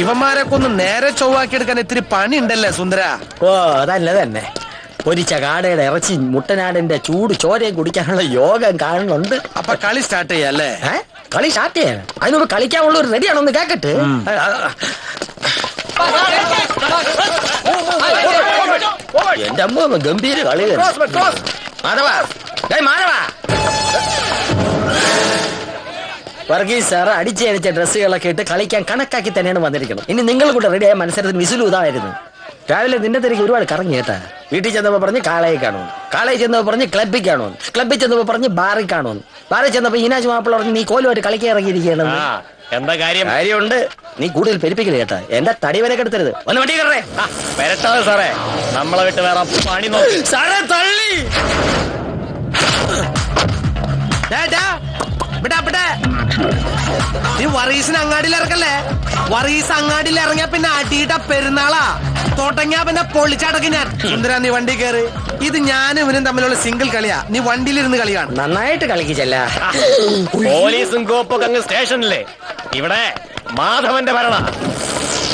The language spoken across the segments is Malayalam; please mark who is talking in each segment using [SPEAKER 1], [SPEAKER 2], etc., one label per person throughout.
[SPEAKER 1] ഇവന്മാരെ കൊന്ന് നേരെ ചൊവ്വാക്കിയെടുക്കാൻ ഇത്തിരി പണി ഉണ്ടല്ലേ സുന്ദര?
[SPEAKER 2] ഓ അതല്ല തന്നെ, പൊരിച്ച കാടയുടെ ഇറച്ചി മുട്ടനാടിന്റെ ചൂട് ചോരയും കുടിക്കാനുള്ള യോഗം കാണുന്നുണ്ട്.
[SPEAKER 1] അപ്പൊ കളി സ്റ്റാർട്ട് ചെയ്യാല്ലേ?
[SPEAKER 2] കളി സ്റ്റാർട്ട് ചെയ്യാൻ അതിനോട് കളിക്കാനുള്ള ഒരു റെഡിയാണോ ഒന്ന് കേക്കട്ടെ. എന്റെ അമ്മ ഗംഭീര കളി. മാധവ, മാധവ, വർഗീസ് സാറ് അടിച്ചടിച്ച ഡ്രസ്സുകളൊക്കെ ഇട്ട് കളിക്കാൻ കണക്കാക്കി തന്നെയാണ് വന്നിരിക്കുന്നത്. ഇനി നിങ്ങൾ കൂടെ റെഡിയായ മത്സരത്തിന് വിസിലു ഇതായിരുന്നു. രാവിലെ നിന്റെ തിരക്ക് ഒരുപാട് കറങ്ങി കേട്ടാ. വീട്ടിൽ ചെന്നപ്പോ പറഞ്ഞ് കാളയെ കാണുമെന്ന്, കാളയിൽ ചെന്നപ്പോ പറഞ്ഞ് ക്ലബിൽ കാണുമെന്ന്, ക്ലബിൽ ചെന്നപ്പോ പറഞ്ഞ് ബാറിൽ കാണുമെന്ന്, ബാറിൽ ചെന്നപ്പോ ഈനാജ് മാപ്പിള പറഞ്ഞ് നീ കോലുമായിട്ട് കളിക്കാൻ ഇറങ്ങിയിരിക്കുകയാണ്.
[SPEAKER 3] എന്താ
[SPEAKER 2] കാര്യമുണ്ട്, നീ കൂടുതൽ പെരുപ്പിക്കല് കേട്ടാ. എന്റെ തടി വരെ കെടുത്തരുത്. ഒന്ന് വണ്ടി കയറേ.
[SPEAKER 3] വരട്ടാതെ സാറേ, നമ്മളെ വിട്ട് വേറെ പണി നോക്കി
[SPEAKER 2] സാറേ തള്ളി.
[SPEAKER 1] നീ വറീസിന് അങ്ങാടിയിൽ ഇറക്കല്ലേ? വറീസ് അങ്ങാടിയിൽ ഇറങ്ങിയ പിന്നെ അടിയിട്ട പെരുന്നാളാ. തോട്ടങ്ങാ പിന്നെ പൊളിച്ചടക്കി ഞാൻ. സുന്ദര, നീ വണ്ടി കയറി. ഇത് ഞാനും ഇവനും തമ്മിലുള്ള സിംഗിൾ കളിയാ. നീ വണ്ടിയിലിരുന്ന് കളിയാണ്.
[SPEAKER 2] നന്നായിട്ട് കളിക്കിച്ചല്ല.
[SPEAKER 3] പോലീസും കോപ്പൊക്കെ അങ്ങ് സ്റ്റേഷനില്ലേ. ഇവിടെ മാധവന്റെ ഭരണ.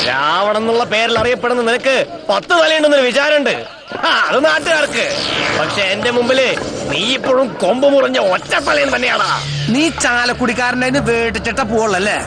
[SPEAKER 3] രാവണൻ എന്നുള്ള പേരിൽ അറിയപ്പെടുന്ന നിനക്ക് 10 തലയുണ്ടെന്നൊരു വിചാരമുണ്ട്. അത് നാട്ടുകാർക്ക്. പക്ഷെ എന്റെ മുമ്പില് നീ ഇപ്പോഴും കൊമ്പ് മുറിഞ്ഞ ഒറ്റ തലയും തന്നെയാണാ.
[SPEAKER 1] നീ ചാലക്കുടിക്കാരൻ്റെ വേട്ടിച്ചിട്ട പോളല്ലേ?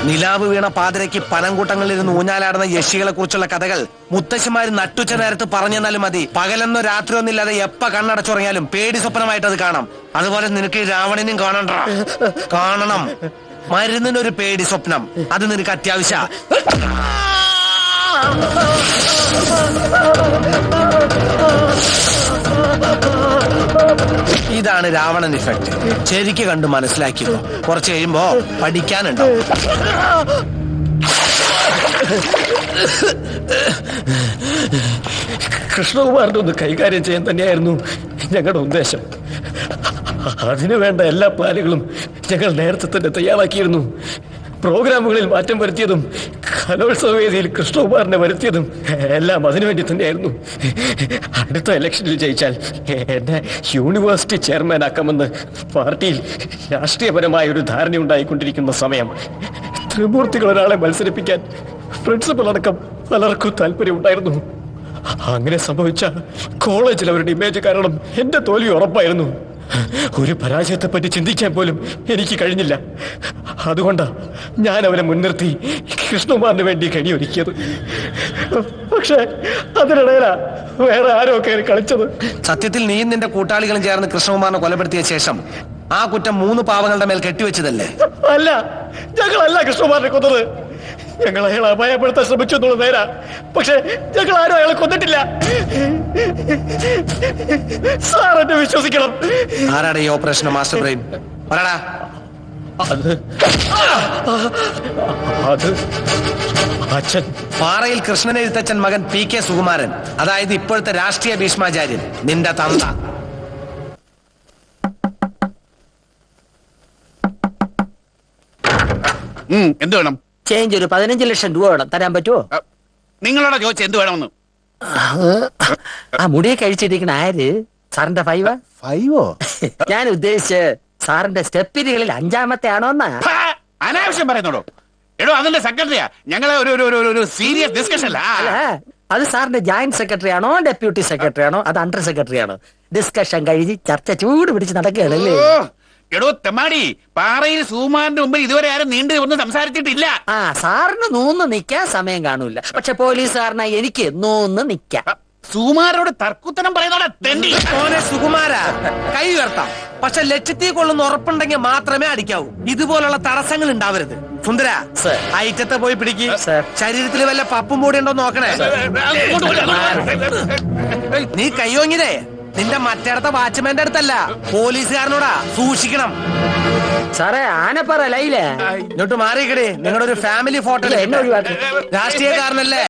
[SPEAKER 1] നിലാവ് വീണ പാതിരയ്ക്ക് പനംകൂട്ടങ്ങളിലിരുന്ന് ഊഞ്ഞാലാടുന്ന യക്ഷികളെ കുറിച്ചുള്ള കഥകൾ മുത്തശ്ശിമാര് നട്ടുച്ച നേരത്ത് പറഞ്ഞെന്നാലും മതി. പകലെന്നോ രാത്രിയോ ഒന്നില്ലാതെ എപ്പ കണ്ണടച്ചുറങ്ങിയാലും പേടി സ്വപ്നമായിട്ട് അത് കാണാം. അതുപോലെ നിനക്ക് ഈ രാവണനും കാണണ്ട, കാണണം. മരുന്നിനൊരു പേടി സ്വപ്നം, അത് നിനക്ക് അത്യാവശ്യ. ഇതാണ് രാവണൻ ഇഫക്റ്റ്. ശരിക്ക് കണ്ട് മനസ്സിലാക്കിയോ. കുറച്ച് കഴിയുമ്പോ പഠിക്കാനുണ്ടാവും.
[SPEAKER 3] കൃഷ്ണകുമാറിന്റെ ഒന്ന് കൈകാര്യം ചെയ്യാൻ തന്നെയായിരുന്നു ഞങ്ങളുടെ ഉദ്ദേശം. അതിനു വേണ്ട എല്ലാ പ്ലാനുകളും ഞങ്ങൾ നേരത്തെ തന്നെ തയ്യാറാക്കിയിരുന്നു. പ്രോഗ്രാമുകളിൽ മാറ്റം വരുത്തിയതും കലോത്സവ വേദിയിൽ കൃഷ്ണകുമാറിനെ വരുത്തിയതും എല്ലാം അതിനുവേണ്ടി തന്നെയായിരുന്നു. അടുത്ത ഇലക്ഷനിൽ ജയിച്ചാൽ എന്നെ യൂണിവേഴ്സിറ്റി ചെയർമാൻ ആക്കാമെന്ന് പാർട്ടിയിൽ രാഷ്ട്രീയപരമായ ഒരു ധാരണയുണ്ടായിക്കൊണ്ടിരിക്കുന്ന സമയം ത്രിമൂർത്തികൾ ഒരാളെ മത്സരിപ്പിക്കാൻ പ്രിൻസിപ്പൽ അടക്കം പലർക്കും താല്പര്യമുണ്ടായിരുന്നു. അങ്ങനെ സംഭവിച്ച കോളേജിൽ അവരുടെ ഇമേജ് കാരണം എന്റെ തോൽവി ഉറപ്പായിരുന്നു. ഒരു പരാജയത്തെ പറ്റി ചിന്തിക്കാൻ പോലും എനിക്ക് കഴിഞ്ഞില്ല. അതുകൊണ്ടാ ഞാൻ അവനെ മുൻനിർത്തി കൃഷ്ണകുമാറിന് വേണ്ടി കണിയൊരുക്കിയത്. പക്ഷേ അതിനിടയിലാ വേറെ ആരോ കയറി കളിച്ചത്.
[SPEAKER 1] സത്യത്തിൽ നീയും നിന്റെ കൂട്ടാളികളും ചേർന്ന് കൃഷ്ണകുമാറിനെ കൊലപ്പെടുത്തിയ ശേഷം ആ കുറ്റം 3 പാവങ്ങളുടെ മേൽ കെട്ടിവെച്ചതല്ലേ?
[SPEAKER 3] അല്ല, ഞങ്ങളല്ല കൃഷ്ണകുമാറിനെ കൊന്നത്. ഞങ്ങൾ അയാളെ അപായപ്പെടുത്താൻ ശ്രമിച്ചു എന്നുള്ളത് നേരാ. പക്ഷെ ഞങ്ങൾ ആരും അയാളെ കൊന്നിട്ടില്ല. സാർ എന്നെ വിശ്വസിക്കണം.
[SPEAKER 1] ആരാടെ ഈ ഓപ്പറേഷൻ മാസ്റ്റർ ബ്രെയിൻ? പറടാ.
[SPEAKER 3] അത് അച്ഛൻ.
[SPEAKER 1] പാറയിൽ കൃഷ്ണൻ എഴുത്തച്ഛൻ മകൻ PK സുകുമാരൻ, അതായത് ഇപ്പോഴത്തെ രാഷ്ട്രീയ ഭീഷ്മാചാര്യൻ, നിന്റെ തന്ത.
[SPEAKER 4] എന്ത് വേണം?
[SPEAKER 2] ചേഞ്ച് ഒരു 15 ലക്ഷം രൂപ വേണം. തരാൻ പറ്റുമോ?
[SPEAKER 4] നിങ്ങളോടാ ചോദിച്ച എന്ത് വേണമെന്ന്.
[SPEAKER 2] ആ മുടിയെ കഴിച്ചിരിക്കണ ആര്? സാറിന്റെ 5 ഞാൻ ഉദ്ദേശിച്ച് സാറിന്റെ സ്റ്റെപ്പിനുകളിൽ 5ാമത്തെ ആണോന്നാ.
[SPEAKER 4] അനാവശ്യം പറയുന്നോടോ. എടോ അതിന്റെ സെക്രട്ടറിയാ. ഞങ്ങളെ ഒരു സീരിയസ് ഡിസ്കഷൻ
[SPEAKER 2] അല്ല, അത് സാറിന്റെ ജോയിന്റ് സെക്രട്ടറി ആണോ ഡെപ്യൂട്ടി സെക്രട്ടറി ആണോ അത് അണ്ടർ സെക്രട്ടറി ആണോ? ഡിസ്കഷൻ കഴിഞ്ഞ് ചർച്ച ചൂട് പിടിച്ച് നടക്കുകയാണല്ലേ?
[SPEAKER 4] എടോ തെമ്മാടി, പാറയിൽ സുകുമാരന്റെ മുമ്പിൽ ഇതുവരെ ആരും നീണ്ടു ഒന്നും സംസാരിച്ചിട്ടില്ല.
[SPEAKER 2] ആ സാറിന് നൂന്ന് നിക്കാൻ സമയം കാണൂല. പക്ഷെ പോലീസുകാരനാ എനിക്ക് നൂന്ന് നിക്കാം.
[SPEAKER 4] സുകുമാരോട് തർക്കുത്തരം പറയുന്നോടെ തെണ്ടി.
[SPEAKER 1] മോനെ സുകുമാര, കൈ ഉയർത്താം. പക്ഷെ ലക്ഷ്യത്തിൽ കൊള്ളുന്ന ഉറപ്പുണ്ടെങ്കിൽ മാത്രമേ അടിക്കാവൂ. ഇതുപോലുള്ള തടസ്സങ്ങൾ ഉണ്ടാവരുത്. സുന്ദര,
[SPEAKER 2] സർ.
[SPEAKER 1] ഐറ്റത്തെ പോയി പിടിക്ക്.
[SPEAKER 2] സർ.
[SPEAKER 1] ശരീരത്തിൽ വല്ല പപ്പും മൂടി ഉണ്ടോ നോക്കണേ. നീ കൈയോങ്ങിയതേ നിന്റെ മറ്റേടത്തെ വാച്ച്മാന്റെ അടുത്തല്ല, പോലീസുകാരനോടാ. സൂക്ഷിക്കണം.
[SPEAKER 2] സാറേ ആനപ്പറ ലൈലേ
[SPEAKER 1] ഇങ്ങോട്ട് മാറിയിക്കടേ. നിങ്ങളുടെ ഒരു ഫാമിലി ഫോട്ടോ
[SPEAKER 2] എന്നെ ഒഴിവാക്കി.
[SPEAKER 1] രാഷ്ട്രീയക്കാരനല്ലേ?